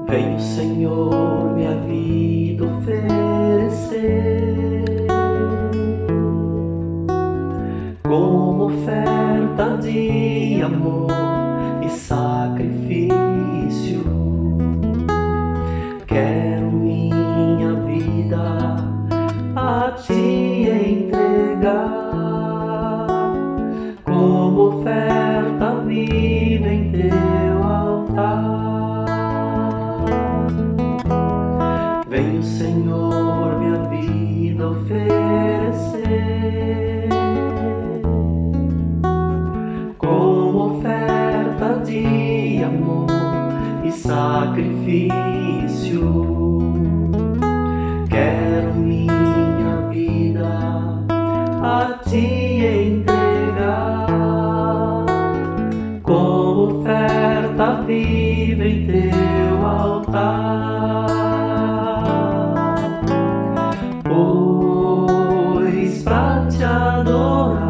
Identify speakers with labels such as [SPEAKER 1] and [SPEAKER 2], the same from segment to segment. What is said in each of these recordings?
[SPEAKER 1] Vem o Senhor minha vida oferecer como oferta de amor e sacrifício. Quero minha vida a te entregar como oferta viva em teu altar. Vem o Senhor minha vida oferecer como oferta de amor e sacrifício. Quero minha vida a te entregar como oferta viva em teu altar. Pois pra te adorar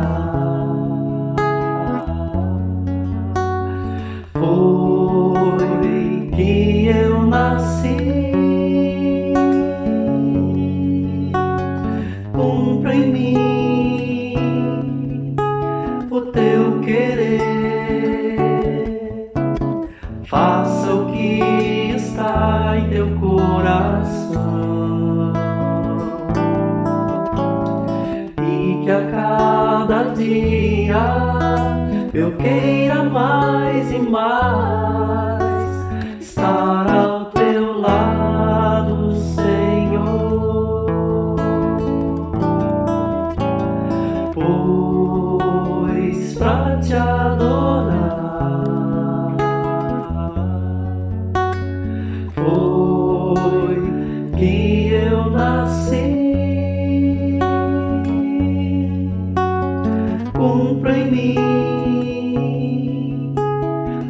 [SPEAKER 1] foi que eu nasci. Cumpra em mim o teu querer, faça o que está em teu coração, e que a cada dia eu queira mais e mais estar ao teu lado, Senhor. Pois pra te adorar foi que eu nasci. Cumpra em mim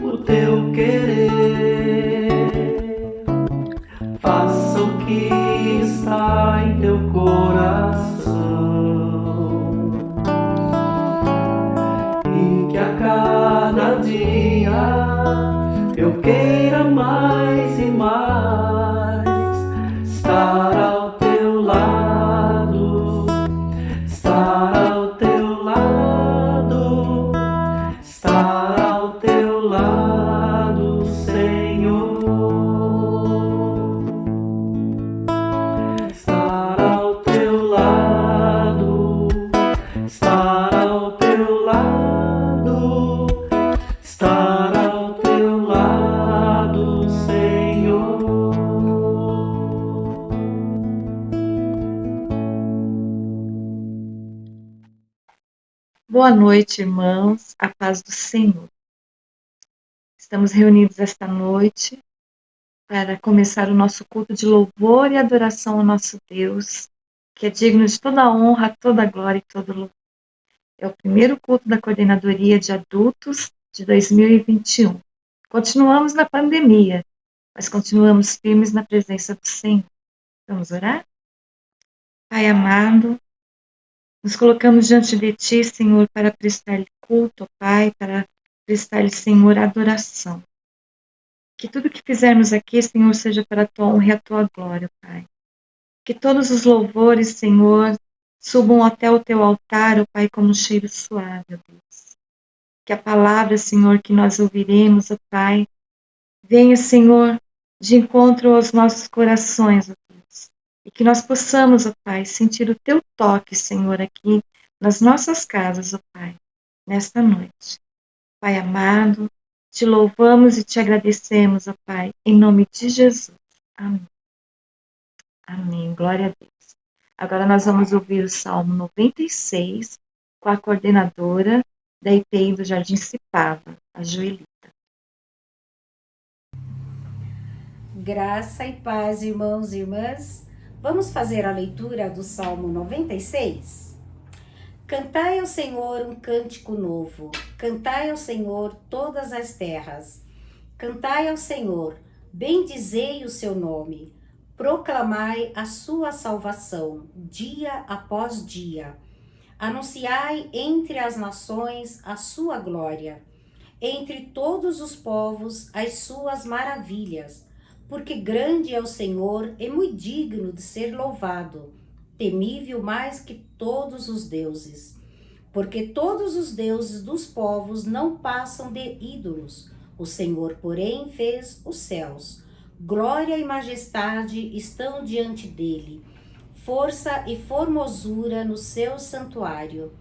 [SPEAKER 1] o teu querer, faça o que está em teu coração, e que a cada dia eu queira mais e mais estar ao teu lado, estar ao teu lado, estar ao teu lado, Senhor. Estar ao teu lado, estar ao teu lado, estar ao teu lado, Senhor.
[SPEAKER 2] Boa noite, irmãos, a paz do Senhor. Estamos reunidos esta noite para começar o nosso culto de louvor e adoração ao nosso Deus, que é digno de toda a honra, toda a glória e todo louvor. É o primeiro culto da Coordenadoria de Adultos de 2021. Continuamos na pandemia, mas continuamos firmes na presença do Senhor. Vamos orar? Pai amado, nos colocamos diante de Ti, Senhor, para prestar-lhe culto, Pai, para prestar-lhe, Senhor, adoração. Que tudo que fizermos aqui, Senhor, seja para a Tua honra e a Tua glória, Pai. Que todos os louvores, Senhor, subam até o Teu altar, ó Pai, como um cheiro suave, ó Deus. Que a palavra, Senhor, que nós ouviremos, ó Pai, venha, Senhor, de encontro aos nossos corações, ó Deus. E que nós possamos, ó Pai, sentir o Teu toque, Senhor, aqui nas nossas casas, ó Pai, nesta noite. Pai amado, te louvamos e te agradecemos, ó Pai, em nome de Jesus. Amém. Amém. Glória a Deus. Agora nós vamos ouvir o Salmo 96 com a coordenadora da IPI do Jardim Cipava, a Joelita.
[SPEAKER 3] Graça e paz, irmãos e irmãs. Vamos fazer a leitura do Salmo 96? Cantai ao Senhor um cântico novo, cantai ao Senhor todas as terras. Cantai ao Senhor, bendizei o seu nome, proclamai a sua salvação, dia após dia. Anunciai entre as nações a sua glória, entre todos os povos as suas maravilhas. porque grande é o Senhor e muito digno de ser louvado, temível mais que todos os deuses. Porque todos os deuses dos povos não passam de ídolos. O Senhor, porém, fez os céus. Glória e majestade estão diante dele. Força e formosura no seu santuário.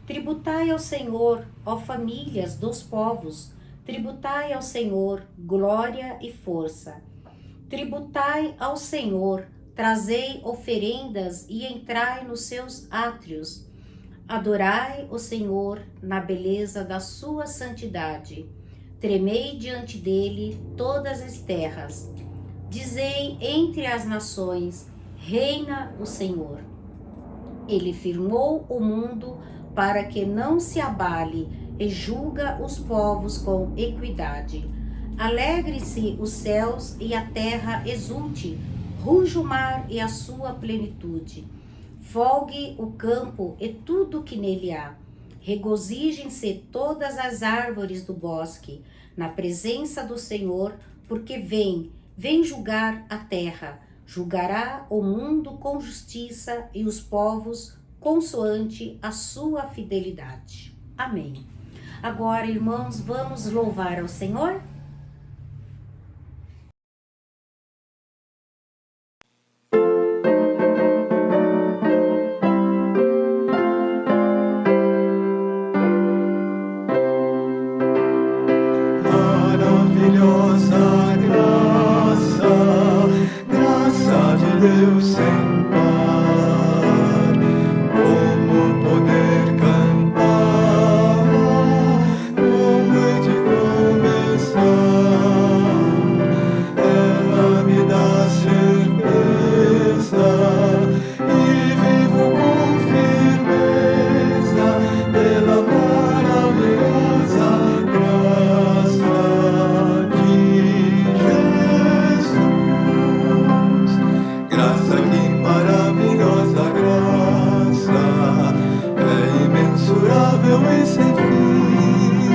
[SPEAKER 3] Tributai ao Senhor, ó famílias dos povos. Tributai ao Senhor glória e força. Tributai ao Senhor, trazei oferendas e entrai nos seus átrios. Adorai o Senhor na beleza da sua santidade. Tremei diante dele todas as terras. Dizei entre as nações, reina o Senhor. Ele firmou o mundo para que não se abale e julga os povos com equidade. Alegre-se os céus e a terra exulte, ruja o mar e a sua plenitude. Folgue o campo e tudo que nele há. Regozijem-se todas as árvores do bosque, na presença do Senhor, porque vem julgar a terra. Julgará o mundo com justiça e os povos consoante a sua fidelidade. Amém. Agora, irmãos, vamos louvar ao Senhor?
[SPEAKER 4] Maravilhosa graça de Deus sem par, como poder cantar, como é de começar, ela me dá certeza e vivo com firmeza pela maravilhosa graça de Jesus. Graça, que maravilhosa graça, é imensurável e sem fim.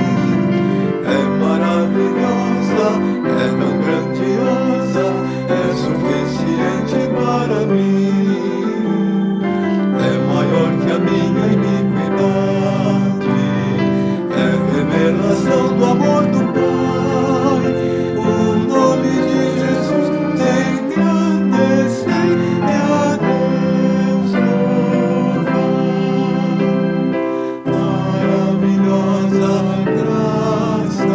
[SPEAKER 4] É maravilhosa, é tão grandiosa, é suficiente para mim. É maior que a minha iniquidade, é revelação do amor do Pai. O nome de Jesus engrandece e a Deus louvar. Maravilhosa graça,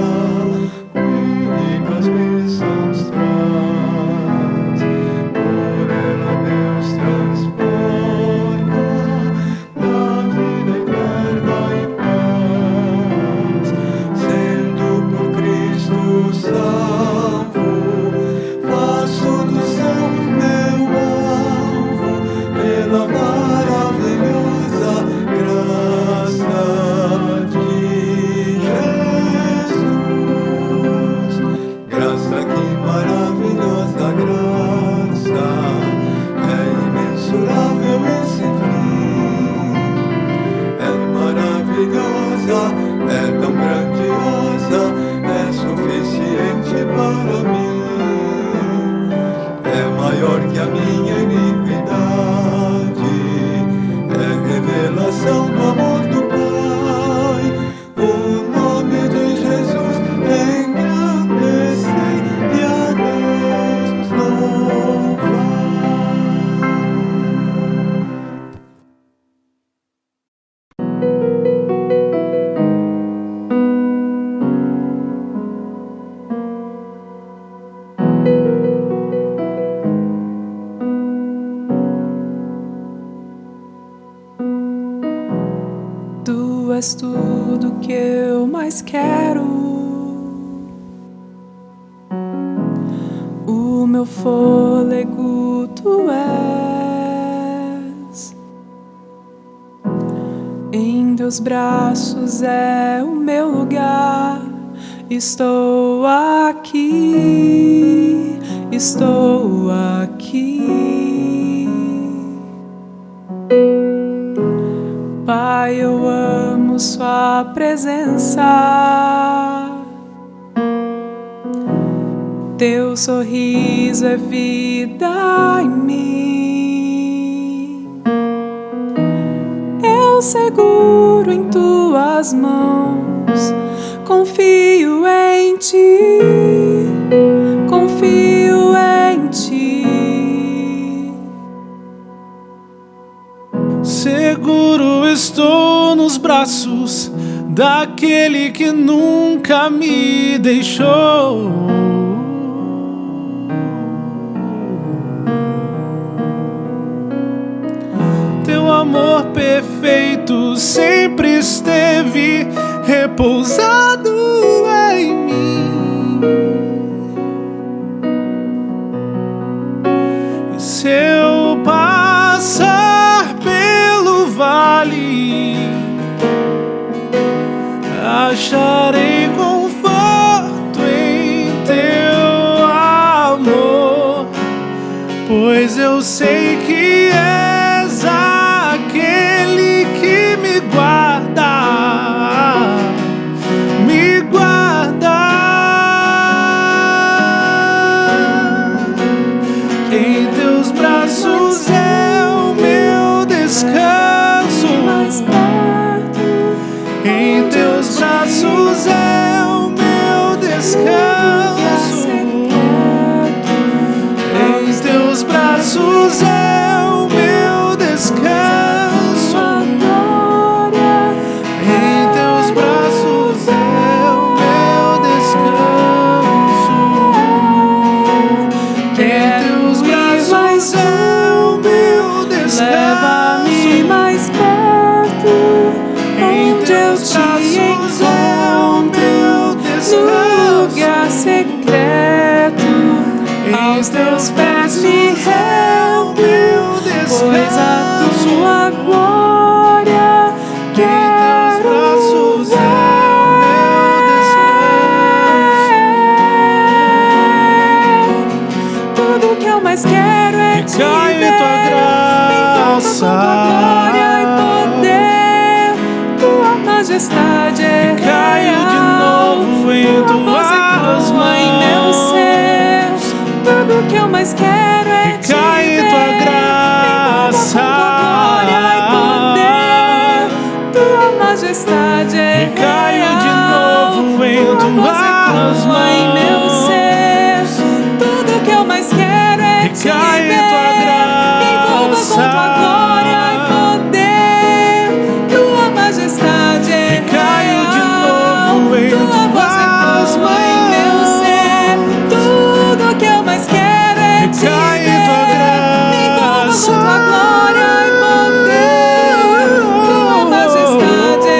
[SPEAKER 4] únicas bênçãos traz, por ela Deus transforma na vida eterna e paz. Sendo por Cristo salvo, faço do céu meu alvo, pela maravilhosa graça de Jesus. Graça, que maravilhosa graça, é imensurável e sem fim. É maravilhosa, é tão grandiosa, é suficiente para mim. É maior que a minha iniquidade, é revelação do amor do Pai. O nome de Jesus engrandece e a Deus louvar.
[SPEAKER 5] Tu és tudo que eu mais quero, o meu fôlego tu és. Em teus braços é o meu lugar. Estou aqui, estou aqui. Pai, eu amo sua presença. teu sorriso é vida em mim. Eu seguro em tuas mãos, confio em ti, confio em ti.
[SPEAKER 4] Seguro estou nos braços daquele que nunca me deixou. Teu amor perfeito sempre esteve repousado em mim. E se eu passar pelo vale, acharei conforto em teu amor, pois eu sei que és aquele que me guarda, me guarda. Em teus braços é o meu descanso,
[SPEAKER 5] Mais perto,
[SPEAKER 4] em teus braços é o meu descanso. Em teus braços é o meu descanso. Em teus braços é o meu descanso. Em teus braços é o meu descanso.
[SPEAKER 5] leva-me mais perto,
[SPEAKER 4] Em
[SPEAKER 5] onde eu
[SPEAKER 4] teus
[SPEAKER 5] te
[SPEAKER 4] braços é o meu
[SPEAKER 5] no
[SPEAKER 4] descanso.
[SPEAKER 5] lugar secreto. Aos teus pés me rendo, pois a tua glória quero
[SPEAKER 4] braços é
[SPEAKER 5] ver. Tudo que eu mais quero é te
[SPEAKER 4] Caio em
[SPEAKER 5] ver.
[SPEAKER 4] tua
[SPEAKER 5] Com tua glória e poder, tua majestade é
[SPEAKER 4] Caio de
[SPEAKER 5] real.
[SPEAKER 4] novo em
[SPEAKER 5] Tua voz
[SPEAKER 4] tuas
[SPEAKER 5] ecoa em meu ser. Tudo que eu mais quero é te
[SPEAKER 4] Caio em
[SPEAKER 5] ver.
[SPEAKER 4] tua graça.
[SPEAKER 5] Com tua glória e poder, tua majestade é
[SPEAKER 4] Caio de
[SPEAKER 5] real.
[SPEAKER 4] novo em
[SPEAKER 5] Tua voz
[SPEAKER 4] tuas
[SPEAKER 5] ecoa em meu
[SPEAKER 4] mãos.
[SPEAKER 5] ser. Tudo que eu mais quero é te
[SPEAKER 4] Caio em
[SPEAKER 5] ver.
[SPEAKER 4] tua
[SPEAKER 5] Me envolva com tua
[SPEAKER 4] graça.
[SPEAKER 5] glória e poder, tua majestade é
[SPEAKER 4] Caio de
[SPEAKER 5] real.
[SPEAKER 4] novo em
[SPEAKER 5] Tua voz
[SPEAKER 4] tuas
[SPEAKER 5] ecoa em meu ser. Tudo que eu mais quero é te
[SPEAKER 4] Caio
[SPEAKER 5] ver.
[SPEAKER 4] em tua
[SPEAKER 5] Me envolva com
[SPEAKER 4] graça.
[SPEAKER 5] tua glória e poder, tua majestade é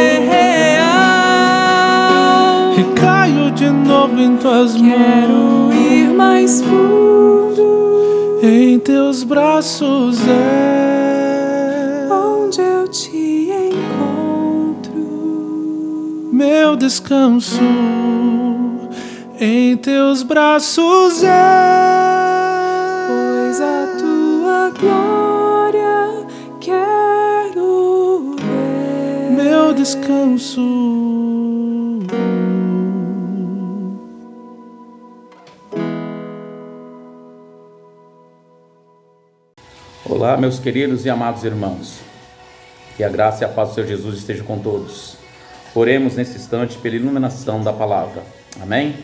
[SPEAKER 5] real.
[SPEAKER 4] Caio de novo em tuas
[SPEAKER 5] Quero ir mais fundo,
[SPEAKER 4] Em teus braços é
[SPEAKER 5] onde eu te encontro.
[SPEAKER 4] meu descanso. Em teus braços é,
[SPEAKER 5] Pois a tua glória quero ver.
[SPEAKER 4] meu descanso.
[SPEAKER 6] Olá, meus queridos e amados irmãos. Que a graça e a paz do Senhor Jesus estejam com todos. Oremos nesse instante pela iluminação da palavra. Amém?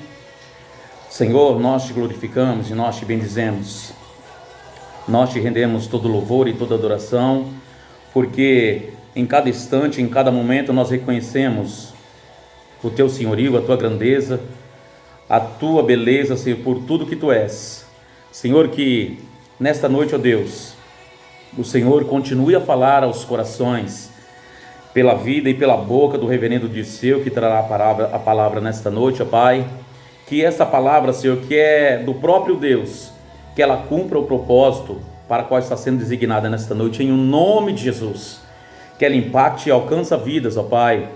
[SPEAKER 6] Senhor, nós te glorificamos e nós te bendizemos. Nós te rendemos todo louvor e toda adoração, porque em cada instante, em cada momento, nós reconhecemos o teu senhorio, a tua grandeza, a tua beleza, Senhor, por tudo que tu és. Senhor, que nesta noite, ó Deus, o Senhor continue a falar aos corações, pela vida e pela boca do reverendo Dirceu, que trará a palavra nesta noite, ó Pai. Que essa palavra, Senhor, que é do próprio Deus, que ela cumpra o propósito para o qual está sendo designada nesta noite, em nome de Jesus. Que ela impacte e alcance vidas, ó Pai.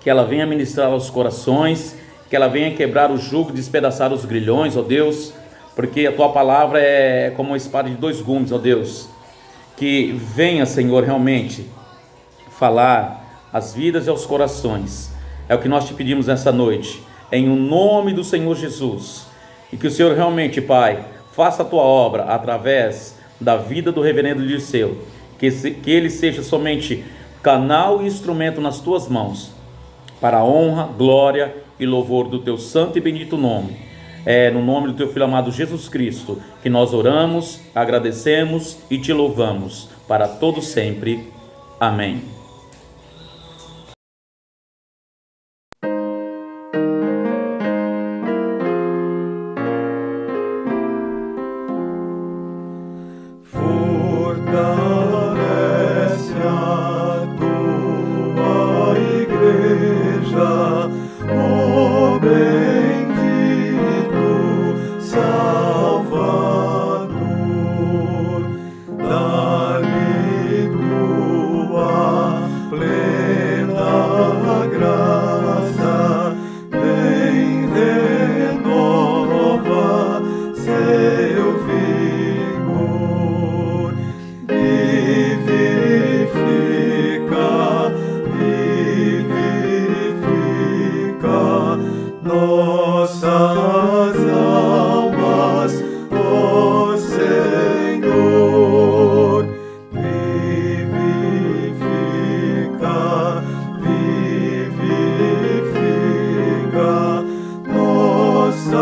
[SPEAKER 6] Que ela venha ministrar aos corações, que ela venha quebrar o jugo, despedaçar os grilhões, ó Deus, porque a tua palavra é como uma espada de dois gumes, ó Deus. Que venha, Senhor, realmente falar às vidas e aos corações. É o que nós te pedimos nessa noite, em o nome do Senhor Jesus. E que o Senhor realmente, Pai, faça a tua obra através da vida do reverendo Dirceu. Que ele seja somente canal e instrumento nas tuas mãos, para a honra, glória e louvor do teu santo e bendito nome. É no nome do teu Filho amado Jesus Cristo que nós oramos, agradecemos e te louvamos para todo sempre. Amém.
[SPEAKER 4] Fortalece a tua igreja, ó bendito Salvador, dá-lhe tua plena graça, vem renova seu vigor, vivifica nossas almas, ó Senhor, vivifica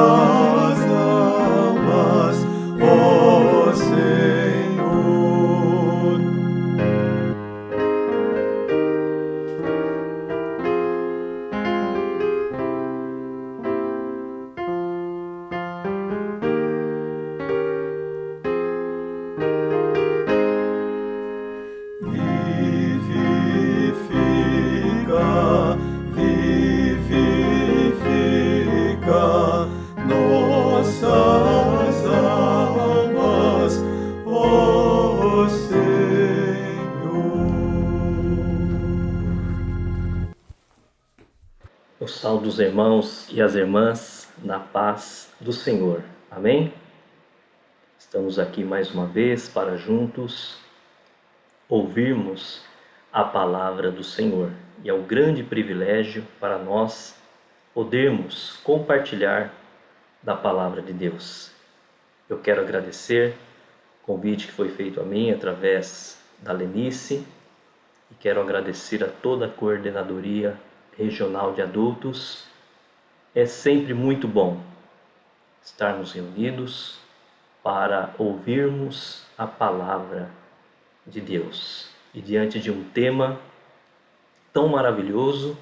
[SPEAKER 4] nossas almas, ó Senhor. Vivifica nossas almas, ó Senhor.
[SPEAKER 1] Eu saúdo os irmãos e as irmãs na paz do Senhor. Amém? Estamos aqui mais uma vez para juntos ouvirmos a palavra do Senhor. E é um grande privilégio para nós podermos compartilhar da palavra de Deus. Eu quero agradecer o convite que foi feito a mim através da Lenice e quero agradecer a toda a coordenadoria regional de adultos. É sempre muito bom estarmos reunidos para ouvirmos a palavra de Deus. E diante de um tema tão maravilhoso,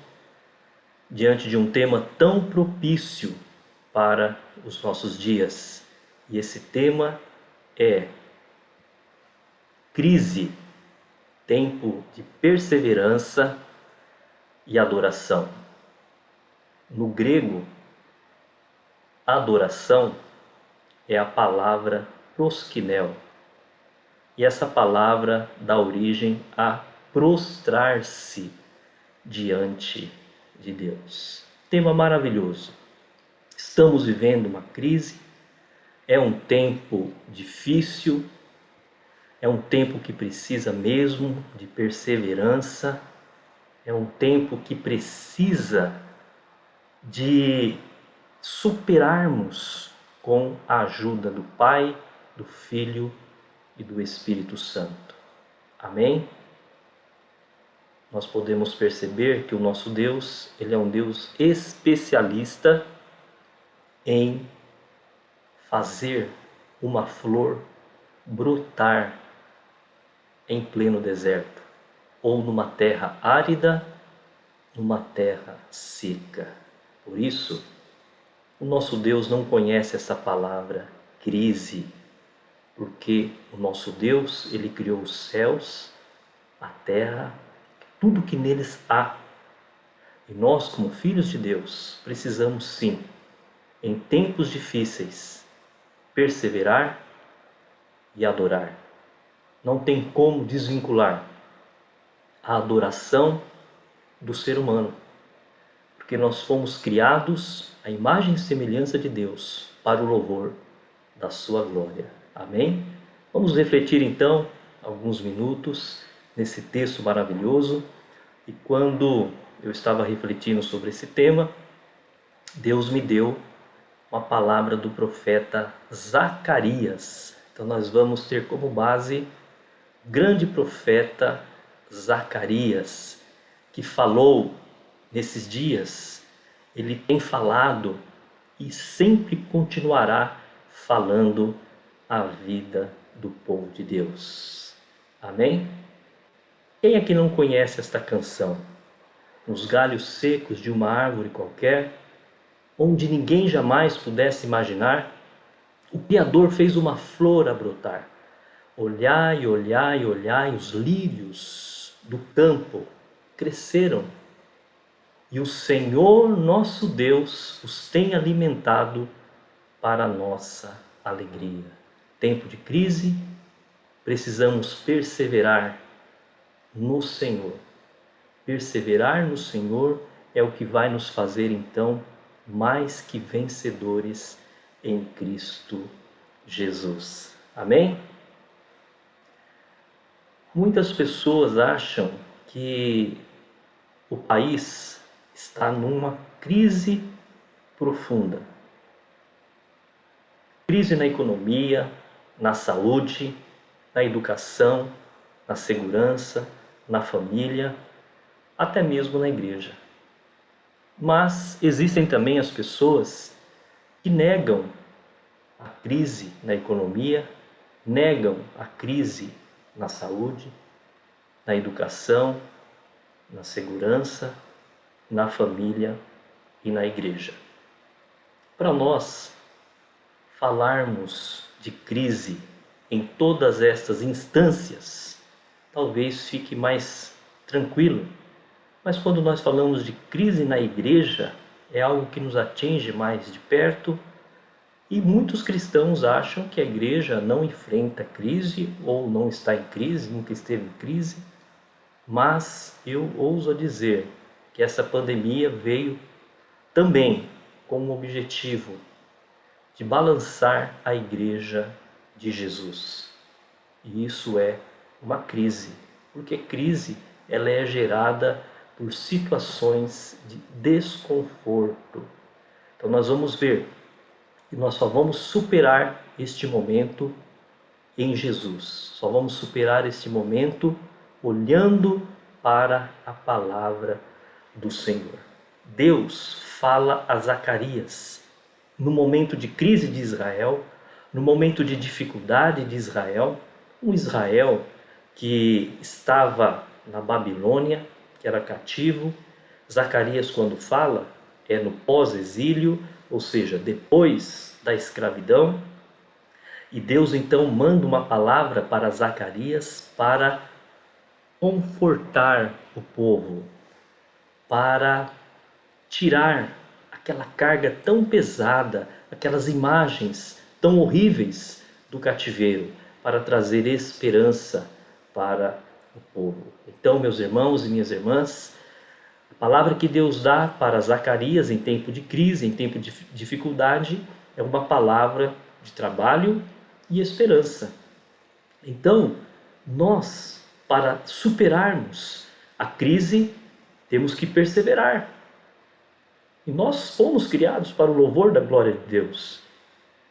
[SPEAKER 1] diante de um tema tão propício para os nossos dias. E esse tema é crise, tempo de perseverança e adoração. No grego, adoração é a palavra proskinel. E essa palavra dá origem a prostrar-se diante de Deus. Tema maravilhoso. Estamos vivendo uma crise, é um tempo difícil, é um tempo que precisa mesmo de perseverança, é um tempo que precisa de superarmos com a ajuda do Pai, do Filho e do Espírito Santo. Amém? Nós podemos perceber que o nosso Deus, Ele é um Deus especialista em fazer uma flor brotar em pleno deserto, ou numa terra árida, numa terra seca. Por isso, o nosso Deus não conhece essa palavra crise, porque o nosso Deus, Ele criou os céus, a terra, tudo que neles há. E nós, como filhos de Deus, precisamos sim, em tempos difíceis, perseverar e adorar. Não tem como desvincular a adoração do ser humano, porque nós fomos criados à imagem e semelhança de Deus para o louvor da sua glória. Amém? Vamos refletir então alguns minutos nesse texto maravilhoso. E quando eu estava refletindo sobre esse tema, Deus me deu uma palavra do profeta Zacarias. Então nós vamos ter como base o grande profeta Zacarias, que falou nesses dias. Ele tem falado e sempre continuará falando a vida do povo de Deus. Amém? Quem é que não conhece esta canção? Nos galhos secos de uma árvore qualquer, onde ninguém jamais pudesse imaginar, o Criador fez uma flor a brotar. Olhai, olhai, olhai, os lírios do campo cresceram. E o Senhor nosso Deus os tem alimentado para a nossa alegria. Tempo de crise, precisamos perseverar no Senhor. Perseverar no Senhor é o que vai nos fazer então mais que vencedores em Cristo Jesus. Amém? Muitas pessoas acham que o país está numa crise profunda. Crise na economia, na saúde, na educação, na segurança, na família, até mesmo na igreja. Mas existem também as pessoas que negam a crise na economia, negam a crise na saúde, na educação, na segurança, na família e na igreja. Para nós falarmos de crise em todas estas instâncias, talvez fique mais tranquilo. Mas quando nós falamos de crise na igreja, é algo que nos atinge mais de perto, e muitos cristãos acham que a igreja não enfrenta crise ou não está em crise, nunca esteve em crise. Mas eu ouso dizer que essa pandemia veio também com o objetivo de balançar a igreja de Jesus. E isso é uma crise, porque crise ela é gerada por situações de desconforto. Então nós vamos ver que nós só vamos superar este momento em Jesus. Só vamos superar este momento olhando para a palavra do Senhor. Deus fala a Zacarias no momento de crise de Israel, no momento de dificuldade de Israel, um Israel que estava na Babilônia, que era cativo. Zacarias, quando fala, é no pós-exílio, ou seja, depois da escravidão. E Deus então manda uma palavra para Zacarias para confortar o povo, para tirar aquela carga tão pesada, aquelas imagens tão horríveis do cativeiro, para trazer esperança para o povo. Então, meus irmãos e minhas irmãs, a palavra que Deus dá para Zacarias em tempo de crise, em tempo de dificuldade, é uma palavra de trabalho e esperança. Então, nós, para superarmos a crise, temos que perseverar. E nós fomos criados para o louvor da glória de Deus.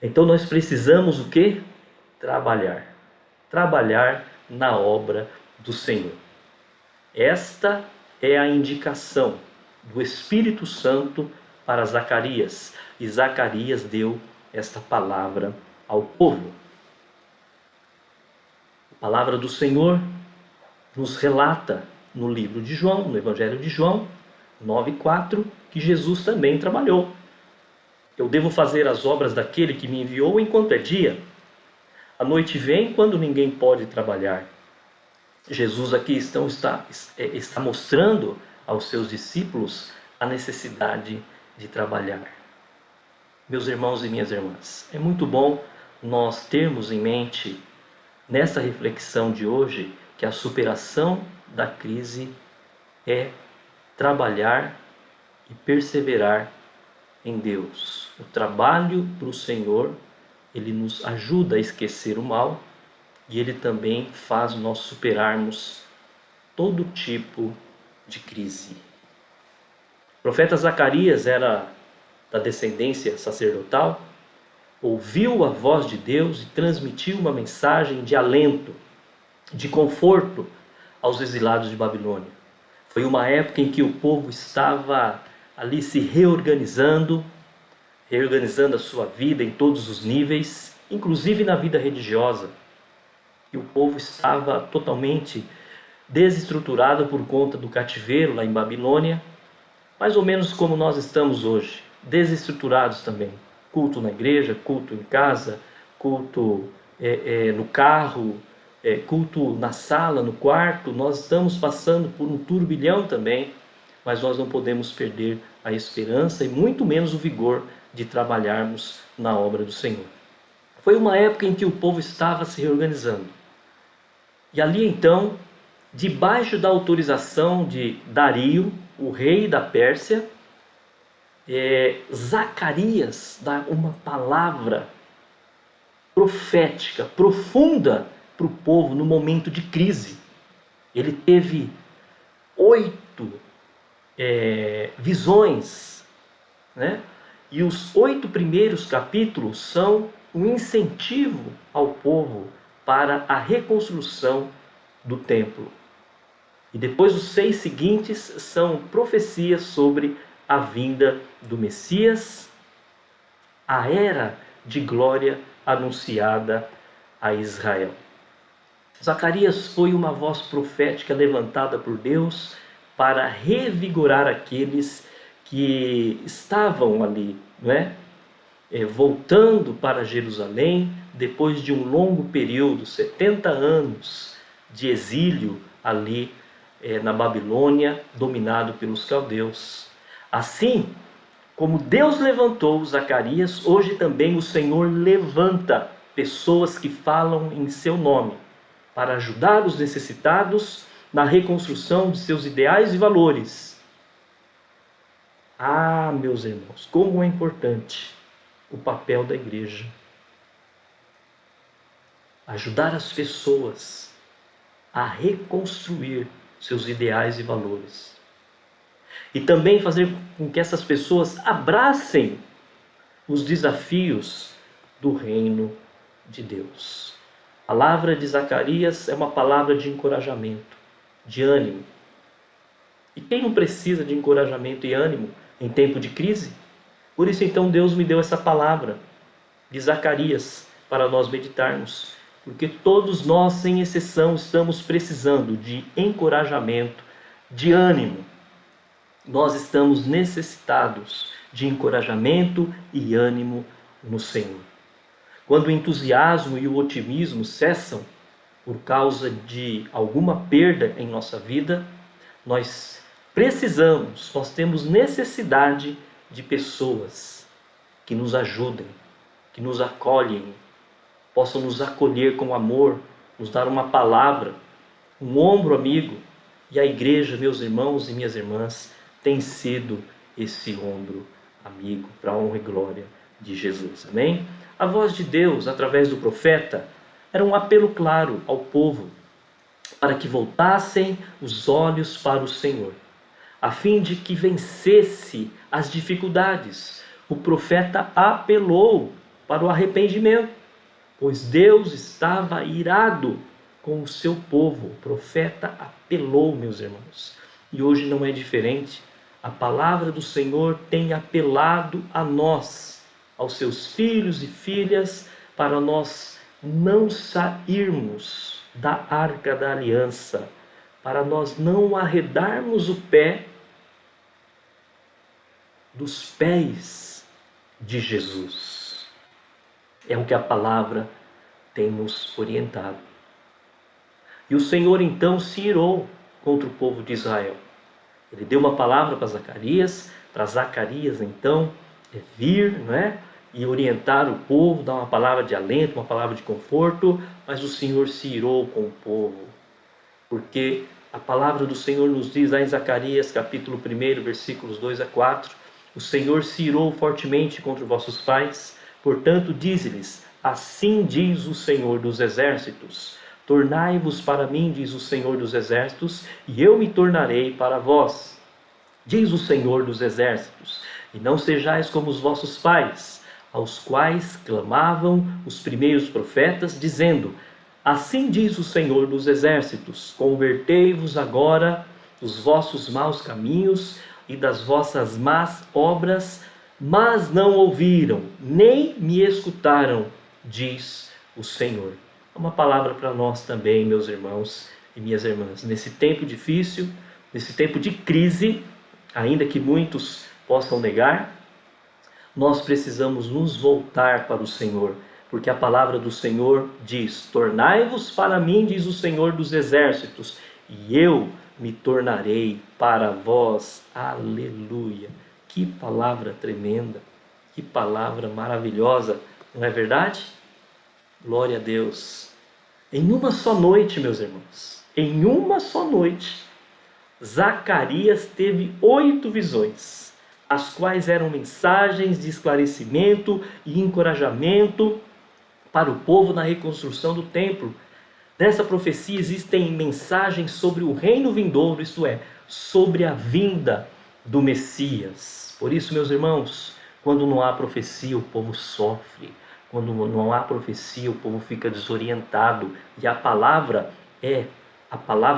[SPEAKER 1] Então nós precisamos o quê? Trabalhar. Trabalhar na obra do Senhor. Esta é a indicação do Espírito Santo para Zacarias. E Zacarias deu esta palavra ao povo. A palavra do Senhor nos relata no livro de João, no Evangelho de João 9:4, que Jesus também trabalhou. Eu devo fazer as obras daquele que me enviou enquanto é dia. A noite vem quando ninguém pode trabalhar. Jesus aqui está mostrando aos seus discípulos a necessidade de trabalhar. Meus irmãos e minhas irmãs, é muito bom nós termos em mente, nessa reflexão de hoje, que a superação da crise é trabalhar e perseverar em Deus. O trabalho para o Senhor, ele nos ajuda a esquecer o mal e ele também faz nós superarmos todo tipo de crise. O profeta Zacarias era da descendência sacerdotal, ouviu a voz de Deus e transmitiu uma mensagem de alento, de conforto aos exilados de Babilônia. Foi uma época em que o povo estava ali se reorganizando a sua vida em todos os níveis, inclusive na vida religiosa. E o povo estava totalmente desestruturado por conta do cativeiro lá em Babilônia, mais ou menos como nós estamos hoje, desestruturados também. Culto na igreja, culto em casa, culto no carro, culto na sala, no quarto. Nós estamos passando por um turbilhão também, mas nós não podemos perder a esperança e muito menos o vigor de trabalharmos na obra do Senhor. Foi uma época em que o povo estava se reorganizando. E ali então, debaixo da autorização de Dario, o rei da Pérsia, Zacarias dá uma palavra profética, profunda para o povo no momento de crise. Ele teve 8 visões, né? E os 8 primeiros capítulos são um incentivo ao povo para a reconstrução do templo. E depois os 6 seguintes são profecias sobre a vinda do Messias, a era de glória anunciada a Israel. Zacarias foi uma voz profética levantada por Deus para revigorar aqueles que estavam ali, não é? Voltando para Jerusalém, depois de um longo período, 70 anos de exílio ali na Babilônia, dominado pelos caldeus. Assim como Deus levantou Zacarias, hoje também o Senhor levanta pessoas que falam em seu nome, para ajudar os necessitados na reconstrução de seus ideais e valores. Ah, meus irmãos, como é importante o papel da igreja. Ajudar as pessoas a reconstruir seus ideais e valores. E também fazer com que essas pessoas abracem os desafios do reino de Deus. A palavra de Zacarias é uma palavra de encorajamento, de ânimo. E quem não precisa de encorajamento e ânimo em tempo de crise? Por isso então Deus me deu essa palavra de Zacarias para nós meditarmos. Porque todos nós, sem exceção, estamos precisando de encorajamento, de ânimo. Nós estamos necessitados de encorajamento e ânimo no Senhor. Quando o entusiasmo e o otimismo cessam por causa de alguma perda em nossa vida, nós temos necessidade de pessoas que nos ajudem, que nos acolhem, possam nos acolher com amor, nos dar uma palavra, um ombro amigo. E a igreja, meus irmãos e minhas irmãs, tem sido esse ombro amigo para a honra e glória de Jesus. Amém? A voz de Deus, através do profeta, era um apelo claro ao povo para que voltassem os olhos para o Senhor, a fim de que vencesse as dificuldades. O profeta apelou para o arrependimento, pois Deus estava irado com o seu povo. O profeta apelou, meus irmãos. E hoje não é diferente. A palavra do Senhor tem apelado a nós, aos seus filhos e filhas, para nós não sairmos da arca da aliança, para nós não arredarmos o pé dos pés de Jesus. É o que a palavra tem nos orientado. E o Senhor então se irou contra o povo de Israel. Ele deu uma palavra para Zacarias então vir, não é? E orientar o povo, dar uma palavra de alento, uma palavra de conforto, mas o Senhor se irou com o povo, porque a palavra do Senhor nos diz lá em Zacarias capítulo 1, versículos 2 a 4, o Senhor se irou fortemente contra vossos pais, portanto dize-lhes, assim diz o Senhor dos exércitos, tornai-vos para mim, diz o Senhor dos exércitos, e eu me tornarei para vós. Diz o Senhor dos exércitos, E não sejais como os vossos pais, aos quais clamavam os primeiros profetas, dizendo: assim diz o Senhor dos Exércitos, convertei-vos agora dos vossos maus caminhos e das vossas más obras, mas não ouviram, nem me escutaram, diz o Senhor. É uma palavra para nós também, meus irmãos e minhas irmãs. Nesse tempo difícil, nesse tempo de crise, ainda que muitos possam negar, nós precisamos nos voltar para o Senhor, porque a palavra do Senhor diz: tornai-vos para mim, diz o Senhor dos Exércitos, e eu me tornarei para vós. Aleluia! Que palavra tremenda, que palavra maravilhosa, não é verdade? Glória a Deus. Em uma só noite, meus irmãos, em uma só noite, Zacarias teve 8 visões, as quais eram mensagens de esclarecimento e encorajamento para o povo na reconstrução do templo. Nessa profecia existem mensagens sobre o reino vindouro, isto é, sobre a vinda do Messias. Por isso, meus irmãos, quando não há profecia, o povo sofre. Quando não há profecia, o povo fica desorientado. E a palavra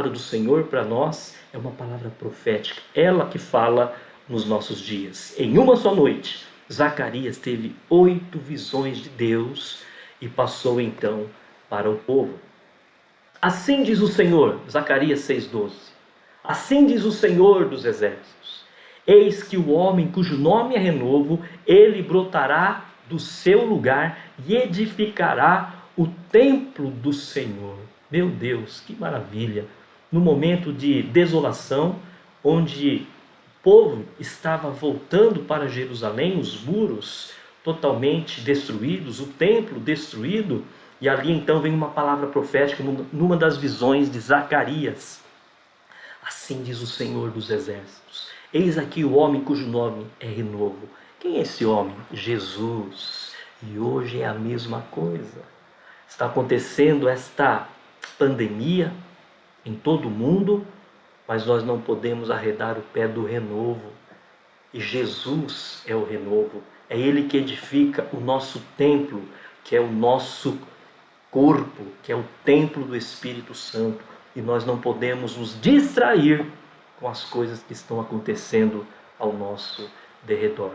[SPEAKER 1] do Senhor para nós é uma palavra profética. Ela que fala nos nossos dias. Em uma só noite, Zacarias teve 8 visões de Deus e passou então para o povo. Assim diz o Senhor, Zacarias 6,12. Assim diz o Senhor dos Exércitos: eis que o homem cujo nome é renovo, ele brotará do seu lugar e edificará o templo do Senhor. Meu Deus, que maravilha! No momento de desolação, onde o povo estava voltando para Jerusalém, os muros totalmente destruídos, o templo destruído, e ali então vem uma palavra profética numa das visões de Zacarias. Assim diz o Senhor dos Exércitos: eis aqui o homem cujo nome é renovo. Quem é esse homem? Jesus. E hoje é a mesma coisa. Está acontecendo esta pandemia em todo o mundo, mas nós não podemos arredar o pé do renovo. E Jesus é o renovo. É Ele que edifica o nosso templo, que é o nosso corpo, que é o templo do Espírito Santo. E nós não podemos nos distrair com as coisas que estão acontecendo ao nosso derredor.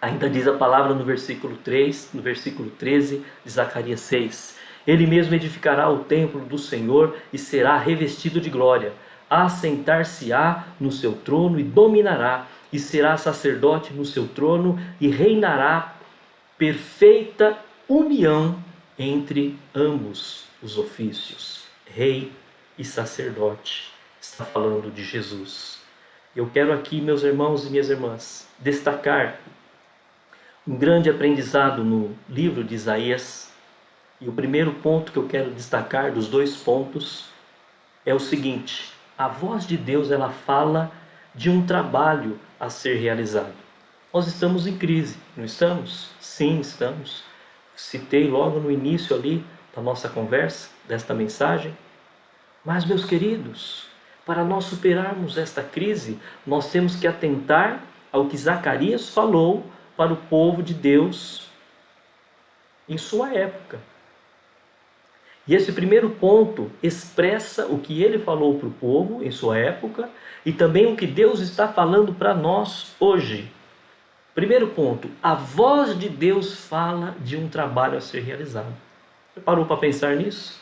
[SPEAKER 1] Ainda diz a palavra no versículo 13 de Zacarias 6. Ele mesmo edificará o templo do Senhor e será revestido de glória. Assentar-se-á no seu trono e dominará, e será sacerdote no seu trono e reinará. Perfeita união entre ambos os ofícios, rei e sacerdote. Está falando de Jesus. Eu quero aqui, meus irmãos e minhas irmãs, destacar um grande aprendizado no livro de Isaías. E o primeiro ponto que eu quero destacar, dos 2 pontos, é o seguinte: a voz de Deus, ela fala de um trabalho a ser realizado. Nós estamos em crise, não estamos? Sim, estamos. Citei logo no início ali da nossa conversa, desta mensagem. Mas, meus queridos, para nós superarmos esta crise, nós temos que atentar ao que Zacarias falou para o povo de Deus em sua época. E esse primeiro ponto expressa o que ele falou para o povo em sua época e também o que Deus está falando para nós hoje. Primeiro ponto: a voz de Deus fala de um trabalho a ser realizado. Você parou para pensar nisso?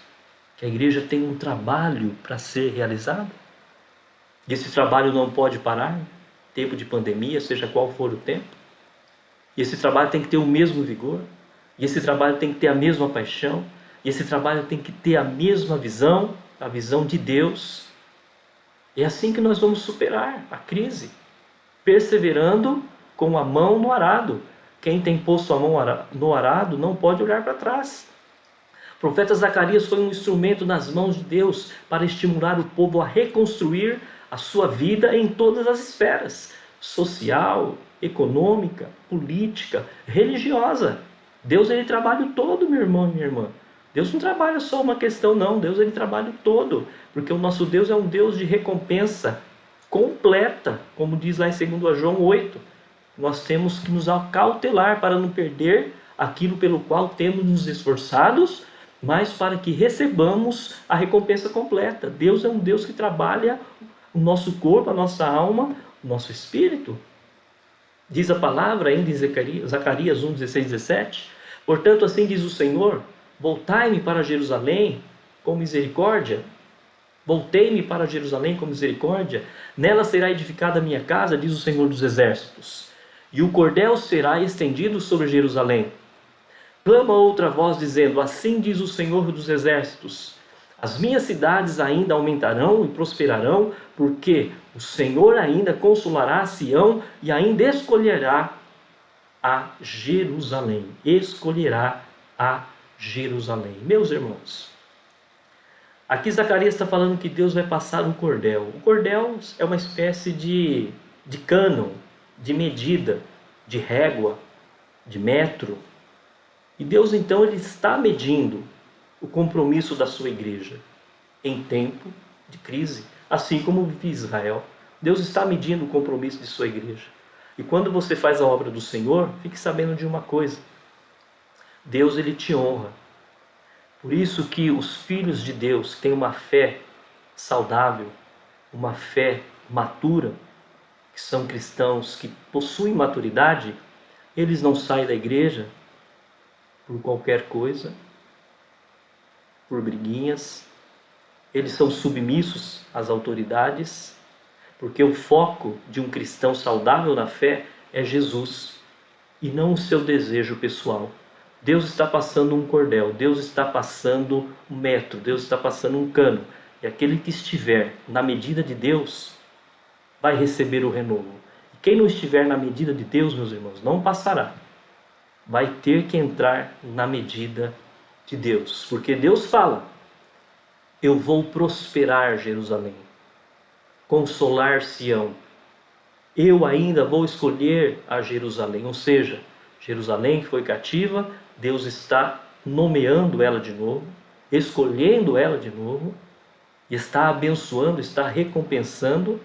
[SPEAKER 1] Que a igreja tem um trabalho para ser realizado? E esse trabalho não pode parar, tempo de pandemia, seja qual for o tempo. E esse trabalho tem que ter o mesmo vigor. E esse trabalho tem que ter a mesma paixão. E esse trabalho tem que ter a mesma visão, a visão de Deus. É assim que nós vamos superar a crise, perseverando com a mão no arado. Quem tem posto a mão no arado não pode olhar para trás. O profeta Zacarias foi um instrumento nas mãos de Deus para estimular o povo a reconstruir a sua vida em todas as esferas: social, econômica, política, religiosa. Deus, ele trabalha o todo, meu irmão e minha irmã. Deus não trabalha só uma questão, não. Deus, ele trabalha o todo, porque o nosso Deus é um Deus de recompensa completa, como diz lá em 2 João 8. Nós temos que nos acautelar para não perder aquilo pelo qual temos nos esforçados, mas para que recebamos a recompensa completa. Deus é um Deus que trabalha o nosso corpo, a nossa alma, o nosso espírito. Diz a palavra ainda em Zacarias 1, 16, 17: portanto, assim diz o Senhor, voltai-me para Jerusalém com misericórdia. Voltei-me para Jerusalém com misericórdia. Nela será edificada a minha casa, diz o Senhor dos Exércitos. E o cordel será estendido sobre Jerusalém. Clama outra voz dizendo, assim diz o Senhor dos Exércitos. As minhas cidades ainda aumentarão e prosperarão, porque o Senhor ainda consolará a Sião e ainda escolherá a Jerusalém. Escolherá a Jerusalém. Meus irmãos, aqui Zacarias está falando que Deus vai passar um cordel. O cordel é uma espécie de cânon, de medida, de régua, de metro. E Deus então ele está medindo o compromisso da sua igreja em tempo de crise, assim como vive Israel. Deus está medindo o compromisso de sua igreja. E quando você faz a obra do Senhor, fique sabendo de uma coisa: Deus ele te honra. Por isso que os filhos de Deus têm uma fé saudável, uma fé matura, que são cristãos que possuem maturidade, eles não saem da igreja por qualquer coisa, por briguinhas. Eles são submissos às autoridades, porque o foco de um cristão saudável na fé é Jesus e não o seu desejo pessoal. Deus está passando um cordel, Deus está passando um metro, Deus está passando um cano. E aquele que estiver na medida de Deus vai receber o renovo. E quem não estiver na medida de Deus, meus irmãos, não passará. Vai ter que entrar na medida de Deus. Porque Deus fala, eu vou prosperar Jerusalém, consolar Sião. Eu ainda vou escolher a Jerusalém. Ou seja, Jerusalém que foi cativa, Deus está nomeando ela de novo, escolhendo ela de novo, e está abençoando, está recompensando,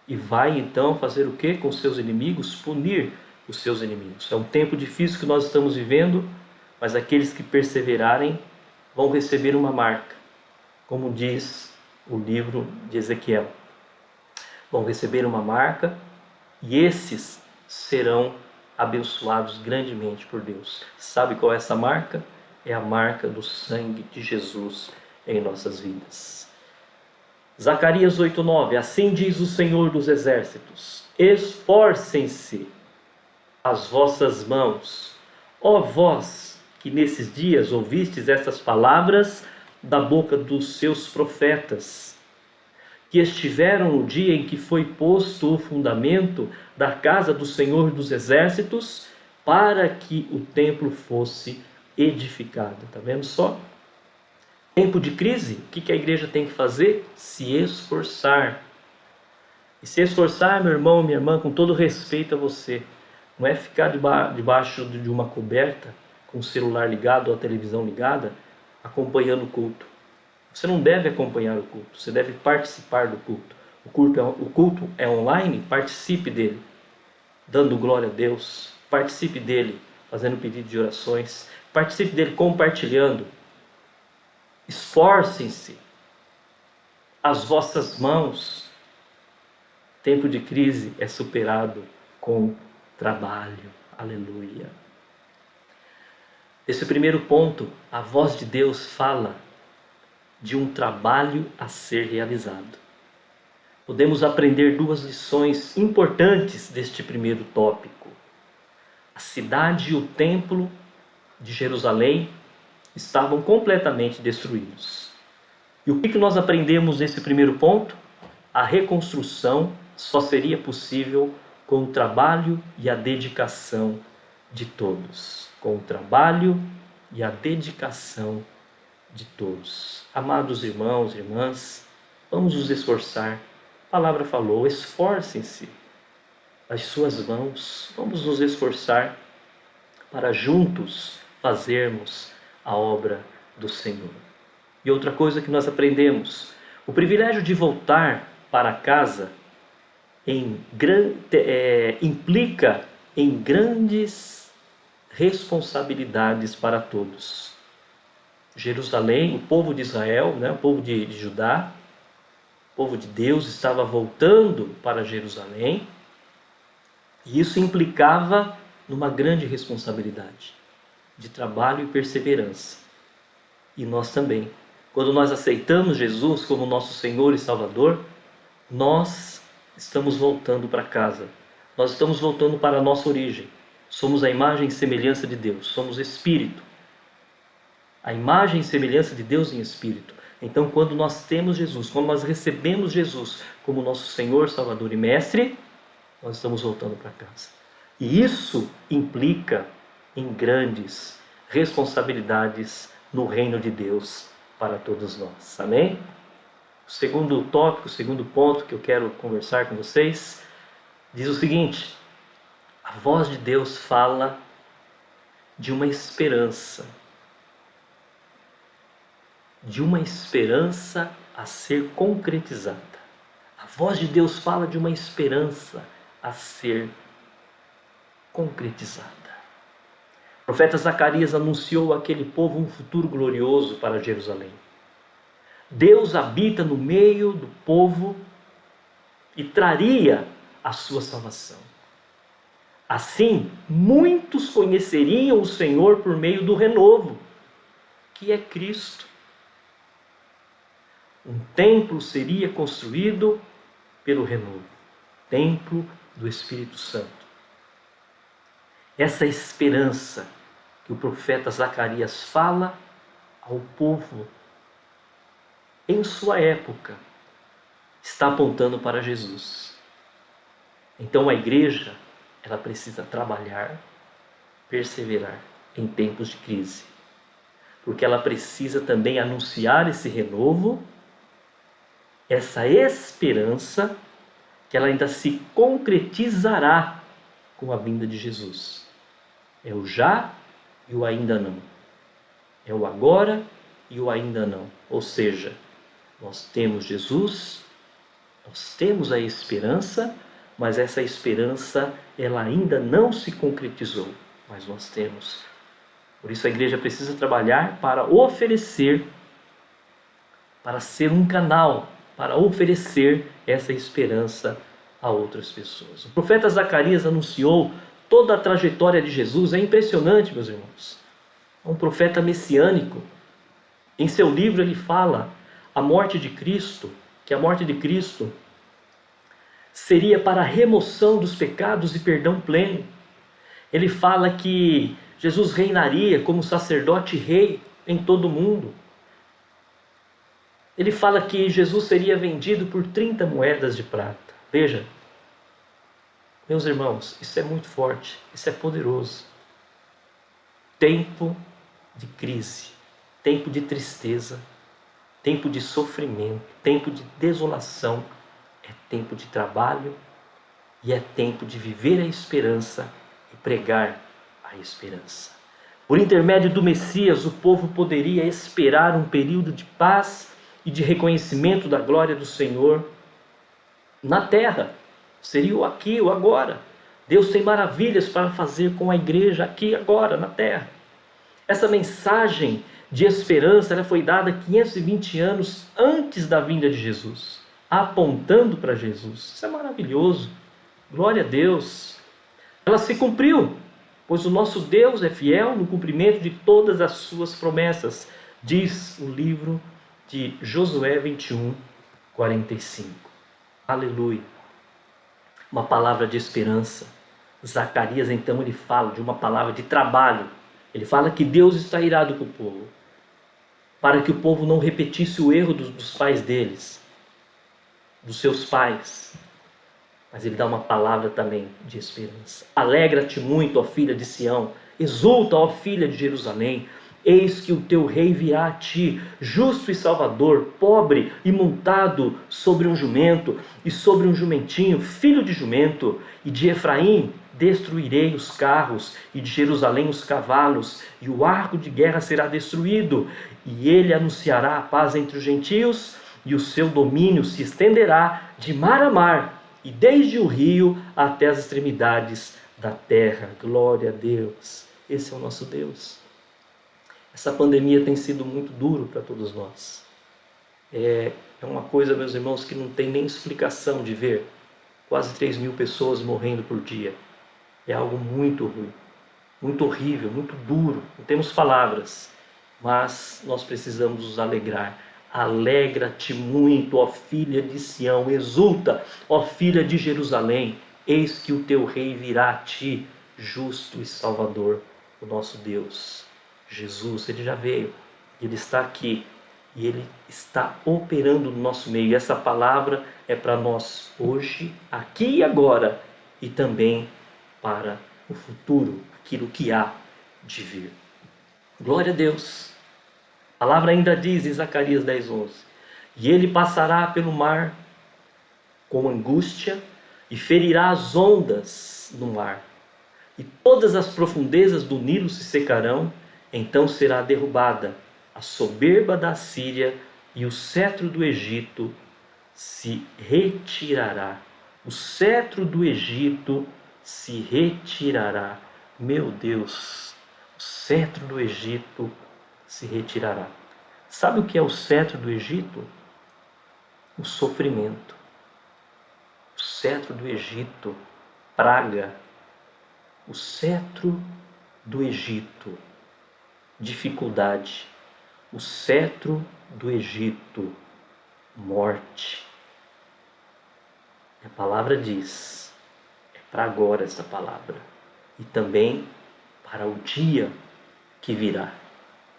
[SPEAKER 1] e vai então fazer o que com seus inimigos? Punir os seus inimigos. É um tempo difícil que nós estamos vivendo, mas aqueles que perseverarem vão receber uma marca, como diz o livro de Ezequiel. Vão receber uma marca, e esses serão abençoados grandemente por Deus. Sabe qual é essa marca? É a marca do sangue de Jesus em nossas vidas. Zacarias 8:9, assim diz o Senhor dos Exércitos, esforcem-se as vossas mãos, ó vós que nesses dias ouvistes estas palavras da boca dos seus profetas, que estiveram no dia em que foi posto o fundamento da casa do Senhor dos Exércitos, para que o templo fosse edificado. Está vendo só? Tempo de crise, o que a igreja tem que fazer? Se esforçar. E se esforçar, meu irmão, minha irmã, com todo respeito a você, não é ficar debaixo de uma coberta, com o celular ligado ou a televisão ligada, acompanhando o culto. Você não deve acompanhar o culto, você deve participar do culto. O culto é online, participe dele, dando glória a Deus, participe dele, fazendo pedido de orações, participe dele compartilhando. Esforcem-se as vossas mãos. Tempo de crise é superado com trabalho. Aleluia. Esse primeiro ponto, a voz de Deus fala de um trabalho a ser realizado. Podemos aprender duas lições importantes deste primeiro tópico. A cidade e o templo de Jerusalém estavam completamente destruídos. E o que nós aprendemos nesse primeiro ponto? A reconstrução só seria possível com o trabalho e a dedicação de todos. Com o trabalho e a dedicação de todos. Amados irmãos e irmãs, vamos nos esforçar. A palavra falou, esforcem-se as suas mãos. Vamos nos esforçar para juntos fazermos a obra do Senhor. E outra coisa que nós aprendemos, o privilégio de voltar para casa implica em grandes responsabilidades para todos. Jerusalém, o povo de Israel, o povo de Judá, o povo de Deus estava voltando para Jerusalém, e isso implicava numa grande responsabilidade de trabalho e perseverança. E nós também. Quando nós aceitamos Jesus como nosso Senhor e Salvador, nós estamos voltando para casa. Nós estamos voltando para a nossa origem. Somos a imagem e semelhança de Deus. Somos Espírito. A imagem e semelhança de Deus em Espírito. Então, quando nós temos Jesus, quando nós recebemos Jesus como nosso Senhor, Salvador e Mestre, nós estamos voltando para casa. E isso implica em grandes responsabilidades no reino de Deus para todos nós. Amém? O segundo tópico, o segundo ponto que eu quero conversar com vocês, diz o seguinte: a voz de Deus fala de uma esperança a ser concretizada. A voz de Deus fala de uma esperança a ser concretizada. O profeta Zacarias anunciou àquele povo um futuro glorioso para Jerusalém. Deus habita no meio do povo e traria a sua salvação. Assim, muitos conheceriam o Senhor por meio do renovo, que é Cristo. Um templo seria construído pelo renovo, templo do Espírito Santo. Essa esperança que o profeta Zacarias fala ao povo em sua época está apontando para Jesus. Então a igreja, ela precisa trabalhar, perseverar em tempos de crise, porque ela precisa também anunciar esse renovo, essa esperança que ela ainda se concretizará com a vinda de Jesus. É o já e o ainda não. É o agora e o ainda não. Ou seja, nós temos Jesus, nós temos a esperança, mas essa esperança ela ainda não se concretizou, mas nós temos. Por isso a igreja precisa trabalhar para oferecer, para ser um canal, para oferecer essa esperança a outras pessoas. O profeta Zacarias anunciou toda a trajetória de Jesus. É impressionante, meus irmãos. É um profeta messiânico. Em seu livro ele fala a morte de Cristo, que a morte de Cristo seria para a remoção dos pecados e perdão pleno. Ele fala que Jesus reinaria como sacerdote e rei em todo o mundo. Ele fala que Jesus seria vendido por 30 moedas de prata. Veja, meus irmãos, isso é muito forte, isso é poderoso. Tempo de crise, tempo de tristeza, tempo de sofrimento, tempo de desolação, é tempo de trabalho e é tempo de viver a esperança e pregar a esperança. Por intermédio do Messias, o povo poderia esperar um período de paz e de reconhecimento da glória do Senhor na terra. Seria o aqui, o agora. Deus tem maravilhas para fazer com a igreja aqui, agora, na terra. Essa mensagem de esperança ela foi dada 520 anos antes da vinda de Jesus, apontando para Jesus. Isso é maravilhoso. Glória a Deus. Ela se cumpriu, pois o nosso Deus é fiel no cumprimento de todas as suas promessas, diz o livro de Josué 21, 45. Aleluia. Uma palavra de esperança. Zacarias, então, ele fala de uma palavra de trabalho. Ele fala que Deus está irado com o povo, para que o povo não repetisse o erro dos pais deles, dos seus pais. Mas ele dá uma palavra também de esperança. Alegra-te muito, ó filha de Sião, exulta, ó filha de Jerusalém. Eis que o teu rei virá a ti, justo e salvador, pobre e montado sobre um jumento e sobre um jumentinho, filho de jumento. E de Efraim destruirei os carros, e de Jerusalém os cavalos, e o arco de guerra será destruído. E ele anunciará a paz entre os gentios, e o seu domínio se estenderá de mar a mar, e desde o rio até as extremidades da terra. Glória a Deus. Esse é o nosso Deus. Essa pandemia tem sido muito duro para todos nós. É uma coisa, meus irmãos, que não tem nem explicação de ver. Quase 3.000 pessoas morrendo por dia. É algo muito ruim, muito horrível, muito duro. Não temos palavras, mas nós precisamos nos alegrar. Alegra-te muito, ó filha de Sião, exulta, ó filha de Jerusalém, eis que o teu rei virá a ti, justo e salvador, o nosso Deus. Jesus, ele já veio, ele está aqui e ele está operando no nosso meio. E essa palavra é para nós hoje, aqui e agora, e também para o futuro, aquilo que há de vir. Glória a Deus. A palavra ainda diz em Zacarias 10:11: e ele passará pelo mar com angústia e ferirá as ondas no mar, e todas as profundezas do Nilo se secarão. Então será derrubada a soberba da Síria e o cetro do Egito se retirará. O cetro do Egito se retirará. Meu Deus, o cetro do Egito se retirará. Sabe o que é o cetro do Egito? O sofrimento. O cetro do Egito, praga. O cetro do Egito, dificuldade. O cetro do Egito, morte. A palavra diz, é para agora essa palavra, e também para o dia que virá,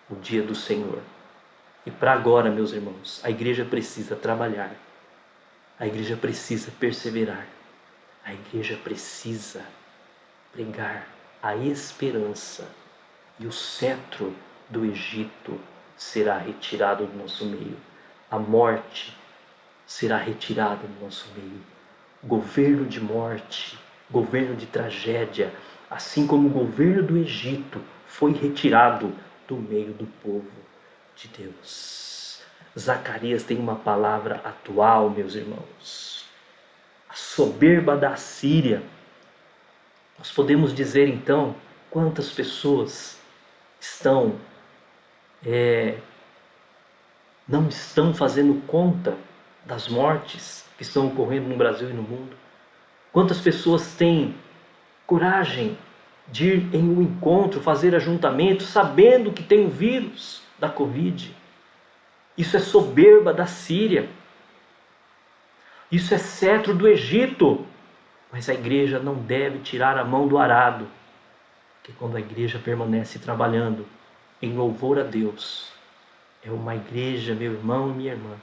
[SPEAKER 1] o dia do Senhor. E para agora, meus irmãos, a igreja precisa trabalhar, a igreja precisa perseverar, a igreja precisa pregar a esperança, e o cetro do Egito será retirado do nosso meio. A morte será retirada do nosso meio. Governo de morte, governo de tragédia, assim como o governo do Egito foi retirado do meio do povo de Deus. Zacarias tem uma palavra atual, meus irmãos. A soberba da Síria. Nós podemos dizer então quantas pessoas não estão fazendo conta das mortes que estão ocorrendo no Brasil e no mundo. Quantas pessoas têm coragem de ir em um encontro, fazer ajuntamento, sabendo que tem o vírus da Covid. Isso é soberba da Síria. Isso é cetro do Egito. Mas a igreja não deve tirar a mão do arado. Porque quando a igreja permanece trabalhando em louvor a Deus, é uma igreja, meu irmão e minha irmã,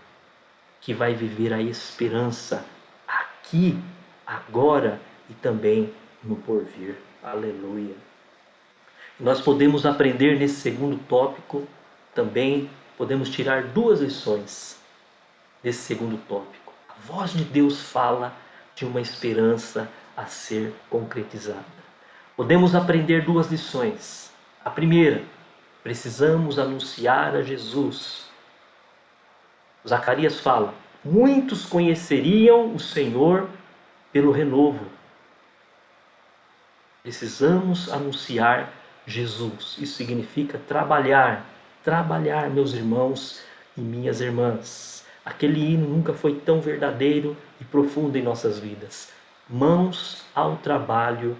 [SPEAKER 1] que vai viver a esperança aqui, agora e também no porvir. Aleluia. Nós podemos aprender nesse segundo tópico, também podemos tirar 2 lições desse segundo tópico. A voz de Deus fala de uma esperança a ser concretizada. Podemos aprender 2 lições. A primeira, precisamos anunciar a Jesus. Zacarias fala, muitos conheceriam o Senhor pelo renovo. Precisamos anunciar Jesus. Isso significa trabalhar, meus irmãos e minhas irmãs. Aquele hino nunca foi tão verdadeiro e profundo em nossas vidas. Mãos ao trabalho,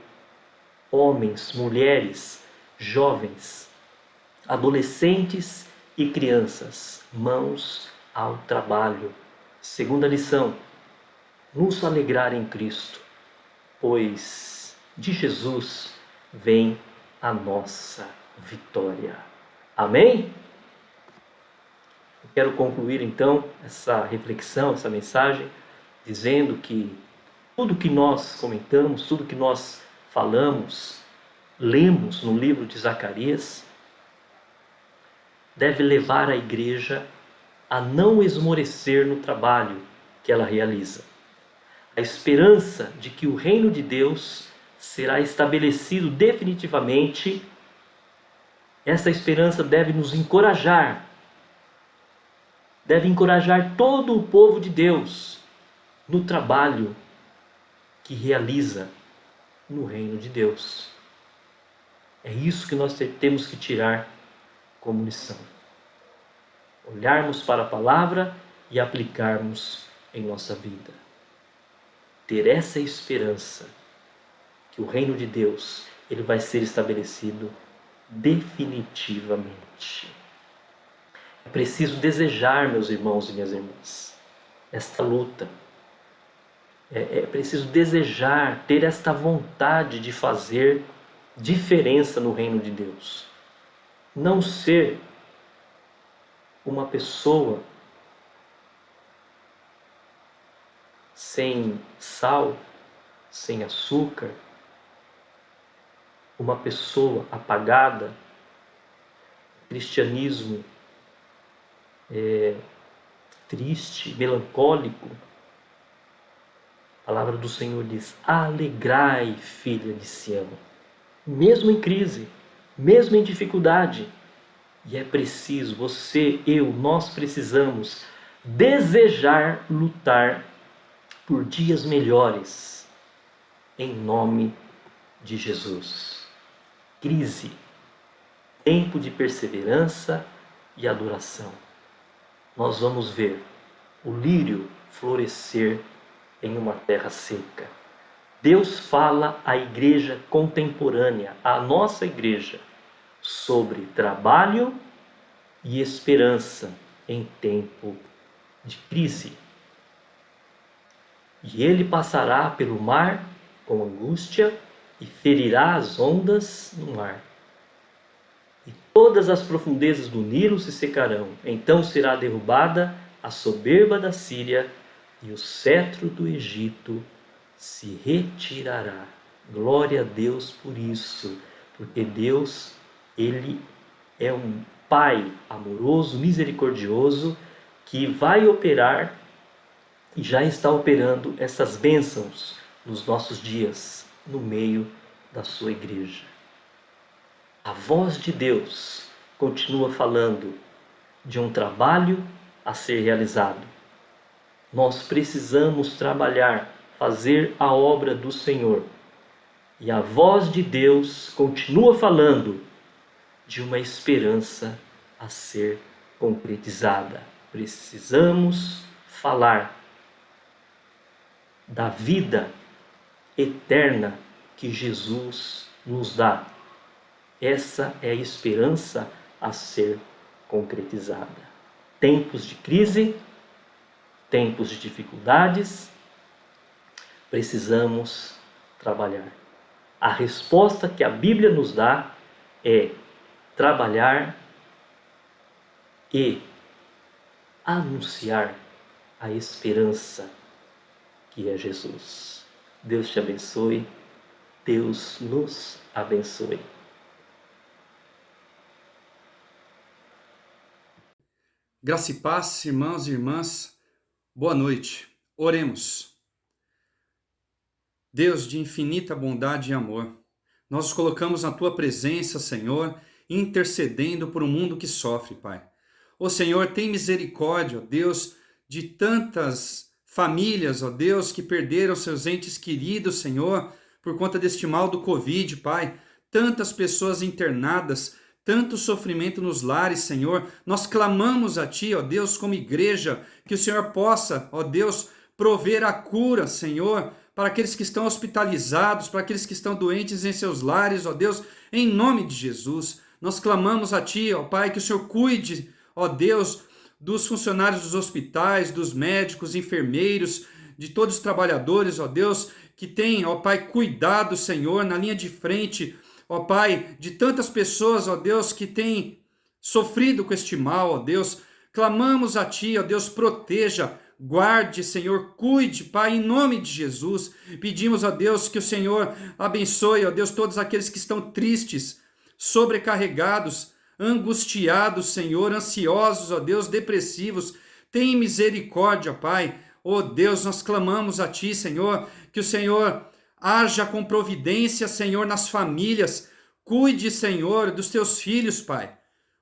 [SPEAKER 1] homens, mulheres, jovens, adolescentes e crianças. Mãos ao trabalho. Segunda lição, nos alegrar em Cristo, pois de Jesus vem a nossa vitória. Amém? Eu quero concluir então essa reflexão, essa mensagem, dizendo que tudo que nós comentamos, tudo que nós falamos, lemos no livro de Zacarias, deve levar a igreja a não esmorecer no trabalho que ela realiza. A esperança de que o reino de Deus será estabelecido definitivamente, essa esperança deve nos encorajar, deve encorajar todo o povo de Deus no trabalho que realiza no reino de Deus. É isso que nós temos que tirar como lição. Olharmos para a palavra e aplicarmos em nossa vida. Ter essa esperança que o reino de Deus ele vai ser estabelecido definitivamente. É preciso desejar, meus irmãos e minhas irmãs, esta luta. É preciso desejar, ter esta vontade de fazer diferença no reino de Deus. Não ser uma pessoa sem sal, sem açúcar, uma pessoa apagada, cristianismo triste, melancólico. A palavra do Senhor diz: alegrai, filha de Sião. Mesmo em crise, mesmo em dificuldade. E é preciso, você, eu, nós precisamos desejar lutar por dias melhores, em nome de Jesus. Crise, tempo de perseverança e adoração. Nós vamos ver o lírio florescer em uma terra seca. Deus fala à igreja contemporânea, à nossa igreja, sobre trabalho e esperança em tempo de crise. E ele passará pelo mar com angústia e ferirá as ondas no mar. E todas as profundezas do Nilo se secarão. Então será derrubada a soberba da Síria e o cetro do Egito se retirará. Glória a Deus por isso, porque Deus, Ele é um Pai amoroso, misericordioso, que vai operar e já está operando essas bênçãos nos nossos dias, no meio da sua igreja. A voz de Deus continua falando de um trabalho a ser realizado. Nós precisamos trabalhar, fazer a obra do Senhor. E a voz de Deus continua falando de uma esperança a ser concretizada. Precisamos falar da vida eterna que Jesus nos dá. Essa é a esperança a ser concretizada. Tempos de crise, tempos de dificuldades, precisamos trabalhar. A resposta que a Bíblia nos dá é trabalhar e anunciar a esperança que é Jesus. Deus te abençoe, Deus nos abençoe.
[SPEAKER 7] Graça e paz, irmãos e irmãs, boa noite. Oremos. Deus de infinita bondade e amor, nós nos colocamos na Tua presença, Senhor, intercedendo por um mundo que sofre, Pai. Ó Senhor, tem misericórdia, ó Deus, de tantas famílias, ó Deus, que perderam seus entes queridos, Senhor, por conta deste mal do Covid, Pai. Tantas pessoas internadas, tanto sofrimento nos lares, Senhor. Nós clamamos a Ti, ó Deus, como igreja, que o Senhor possa, ó Deus, prover a cura, Senhor, para aqueles que estão hospitalizados, para aqueles que estão doentes em seus lares, ó Deus, em nome de Jesus. Nós clamamos a Ti, ó Pai, que o Senhor cuide, ó Deus, dos funcionários dos hospitais, dos médicos, enfermeiros, de todos os trabalhadores, ó Deus, que têm, ó Pai, cuidado, Senhor, na linha de frente, ó Pai, de tantas pessoas, ó Deus, que têm sofrido com este mal, ó Deus. Clamamos a Ti, ó Deus, proteja, guarde, Senhor, cuide, Pai, em nome de Jesus. Pedimos a Deus que o Senhor abençoe, ó Deus, todos aqueles que estão tristes, sobrecarregados, angustiados, Senhor, ansiosos, ó Deus, depressivos. Tem misericórdia, Pai. Ó Deus, nós clamamos a Ti, Senhor, que o Senhor haja com providência, Senhor, nas famílias. Cuide, Senhor, dos Teus filhos, Pai.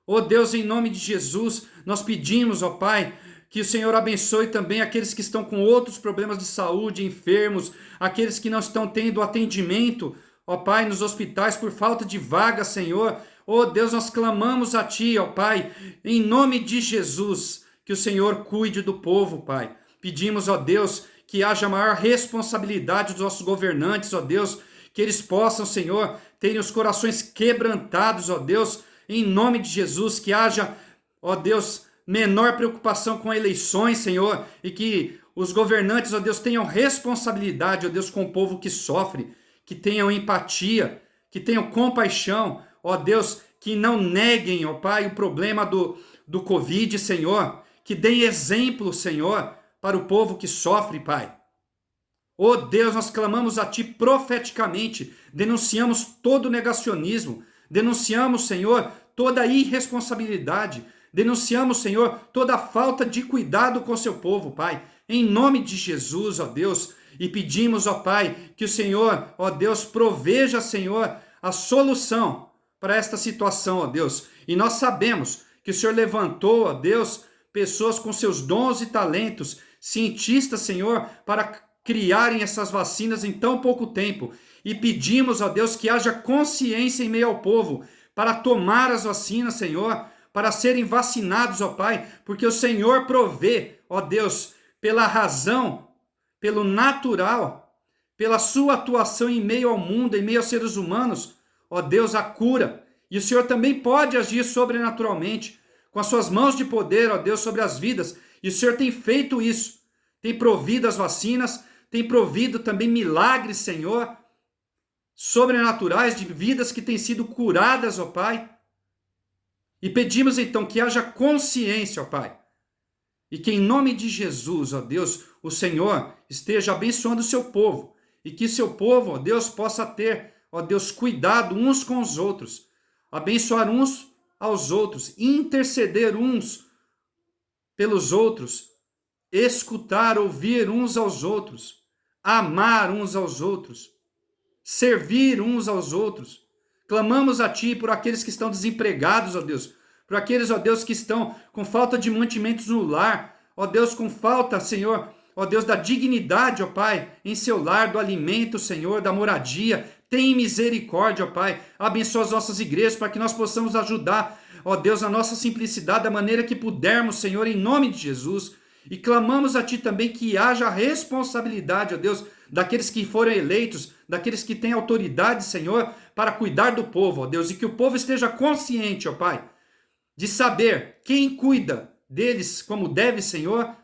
[SPEAKER 7] Ó Deus, em nome de Jesus, nós pedimos, ó Pai, Que o Senhor abençoe também aqueles que estão com outros problemas de saúde, enfermos, aqueles que não estão tendo atendimento, ó Pai, nos hospitais por falta de vaga, Senhor. Ó Deus, nós clamamos a Ti, ó Pai, em nome de Jesus, que o Senhor cuide do povo, Pai. Pedimos, ó Deus, que haja maior responsabilidade dos nossos governantes, ó Deus, que eles possam, Senhor, terem os corações quebrantados, ó Deus, em nome de Jesus, que haja, ó Deus, menor preocupação com eleições, Senhor, e que os governantes, ó Deus, tenham responsabilidade, ó Deus, com o povo que sofre, que tenham empatia, que tenham compaixão, ó Deus, que não neguem, ó Pai, o problema do Covid, Senhor, que deem exemplo, Senhor, para o povo que sofre, Pai. Ó Deus, nós clamamos a Ti profeticamente, denunciamos todo o negacionismo, denunciamos, Senhor, toda a irresponsabilidade, denunciamos, Senhor, toda a falta de cuidado com o seu povo, Pai, em nome de Jesus, ó Deus, e pedimos, ó Pai, que o Senhor, ó Deus, proveja, Senhor, a solução para esta situação, ó Deus. E nós sabemos que o Senhor levantou, ó Deus, pessoas com seus dons e talentos, cientistas, Senhor, para criarem essas vacinas em tão pouco tempo. E pedimos, ó Deus, que haja consciência em meio ao povo para tomar as vacinas, Senhor, para serem vacinados, ó Pai, porque o Senhor provê, ó Deus, pela razão, pelo natural, pela sua atuação em meio ao mundo, em meio aos seres humanos, ó Deus, a cura. E o Senhor também pode agir sobrenaturalmente, com as suas mãos de poder, ó Deus, sobre as vidas. E o Senhor tem feito isso, tem provido as vacinas, tem provido também milagres, Senhor, sobrenaturais de vidas que têm sido curadas, ó Pai. E pedimos então que haja consciência, ó Pai, e que em nome de Jesus, ó Deus, o Senhor esteja abençoando o seu povo, e que seu povo, ó Deus, possa ter, ó Deus, cuidado uns com os outros, abençoar uns aos outros, interceder uns pelos outros, escutar, ouvir uns aos outros, amar uns aos outros, servir uns aos outros. Clamamos a Ti por aqueles que estão desempregados, ó Deus, por aqueles, ó Deus, que estão com falta de mantimentos no lar, ó Deus, com falta, Senhor, ó Deus, da dignidade, ó Pai, em seu lar, do alimento, Senhor, da moradia. Tem misericórdia, ó Pai. Abençoa as nossas igrejas para que nós possamos ajudar, ó Deus, na nossa simplicidade, da maneira que pudermos, Senhor, em nome de Jesus. E clamamos a Ti também que haja responsabilidade, ó Deus, daqueles que foram eleitos, daqueles que têm autoridade, Senhor, para cuidar do povo, ó Deus, e que o povo esteja consciente, ó Pai, de saber quem cuida deles como deve, Senhor,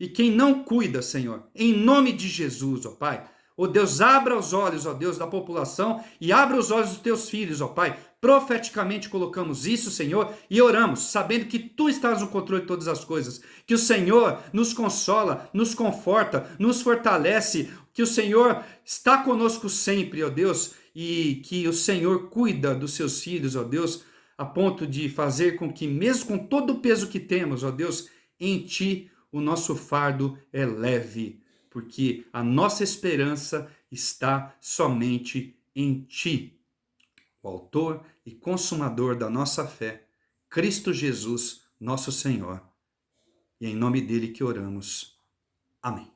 [SPEAKER 7] e quem não cuida, Senhor. Em nome de Jesus, ó Pai. Ó Deus, abra os olhos, ó Deus, da população e abra os olhos dos Teus filhos, ó Pai. Profeticamente colocamos isso, Senhor, e oramos, sabendo que Tu estás no controle de todas as coisas, que o Senhor nos consola, nos conforta, nos fortalece, que o Senhor está conosco sempre, ó Deus, e que o Senhor cuida dos Seus filhos, ó Deus, a ponto de fazer com que, mesmo com todo o peso que temos, ó Deus, em Ti o nosso fardo é leve, porque a nossa esperança está somente em Ti, o autor e consumador da nossa fé, Cristo Jesus, nosso Senhor. E é em nome dele que oramos. Amém.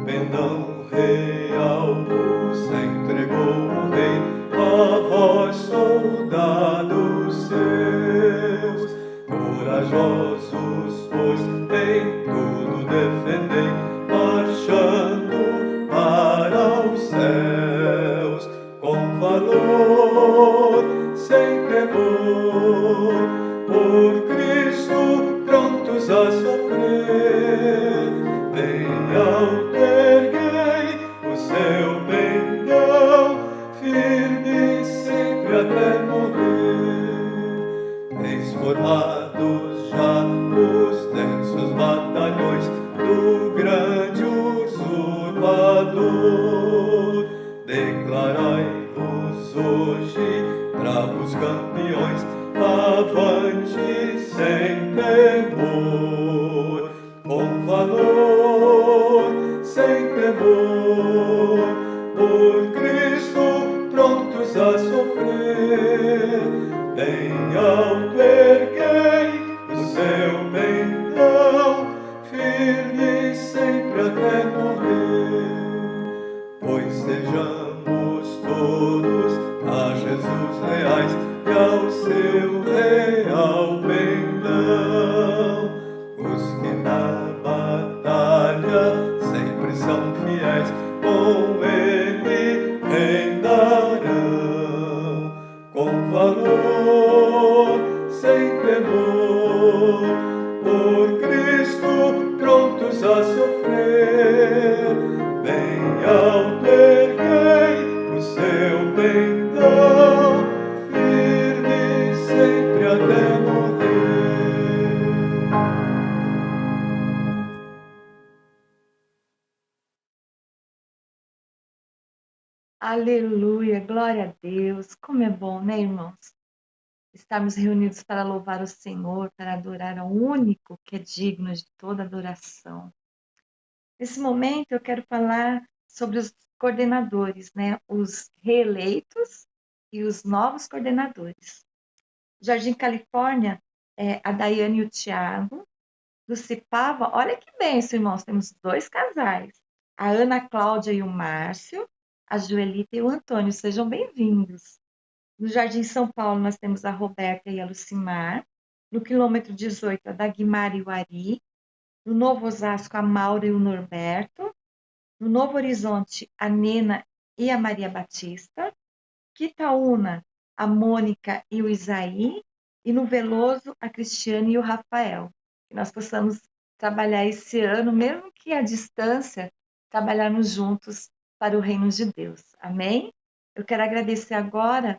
[SPEAKER 4] Pendão real vos entregou o rei, a vós soldados seus, corajosos, pois em tudo defendei, marchando para os céus, com valor, sem temor, por Cristo prontos a sofrer, bem alto erguei o seu pendão, firme sempre até morrer. Eis formados já os densos batalhões do grande usurpador. Declarai-vos hoje, bravos campeões, avante sem temor, com valor, sem temor. com ele reinarão, com valor, sem temor, por Cristo prontos a sofrer. Bem alto erguei o seu pendão, firme sempre até morrer.
[SPEAKER 2] Aleluia, glória a Deus. Como é bom, né, irmãos? Estarmos reunidos para louvar o Senhor, para adorar ao único que é digno de toda adoração. Nesse momento, eu quero falar sobre os coordenadores, né? Os reeleitos e os novos coordenadores. Jardim Califórnia, a Daiane e o Tiago. Do Cipava, olha que bênção, irmãos, temos 2 casais. A Ana Cláudia e o Márcio, a Joelita e o Antônio, sejam bem-vindos. No Jardim São Paulo, nós temos a Roberta e a Lucimar. No quilômetro 18, a Dagmar e o Ari. No Novo Osasco, a Maura e o Norberto. No Novo Horizonte, a Nena e a Maria Batista. Quitaúna, a Mônica e o Isaí. E no Veloso, a Cristiane e o Rafael. Que nós possamos trabalhar esse ano, mesmo que à distância, trabalharmos juntos para o reino de Deus. Amém? Eu quero agradecer agora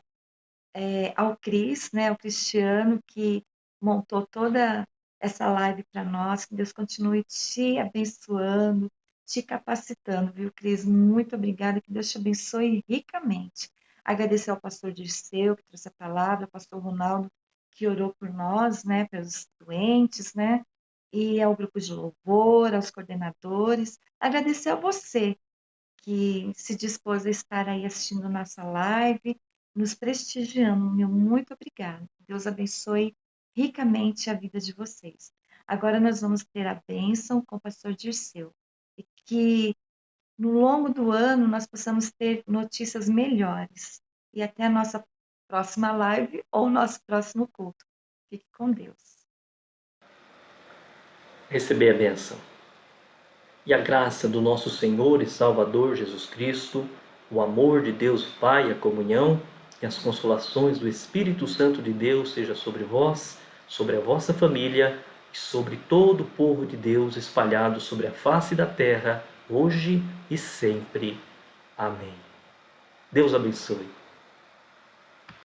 [SPEAKER 2] ao Cris, né, ao Cristiano, que montou toda essa live para nós. Que Deus continue te abençoando, te capacitando, viu, Cris? Muito obrigada, que Deus te abençoe ricamente. Agradecer ao pastor Dirceu, que trouxe a palavra, ao pastor Ronaldo, que orou por nós, né, pelos doentes, né, e ao grupo de louvor, aos coordenadores. Agradecer a você que se dispôs a estar aí assistindo nossa live, nos prestigiando. Meu muito obrigada. Deus abençoe ricamente a vida de vocês. Agora nós vamos ter a bênção com o pastor Dirceu. E que no longo do ano nós possamos ter notícias melhores. E até a nossa próxima live ou nosso próximo culto. Fique com Deus.
[SPEAKER 1] Receber a bênção. E a graça do nosso Senhor e Salvador Jesus Cristo, o amor de Deus Pai, a comunhão e as consolações do Espírito Santo de Deus seja sobre vós, sobre a vossa família e sobre todo o povo de Deus espalhado sobre a face da terra, hoje e sempre. Amém. Deus abençoe.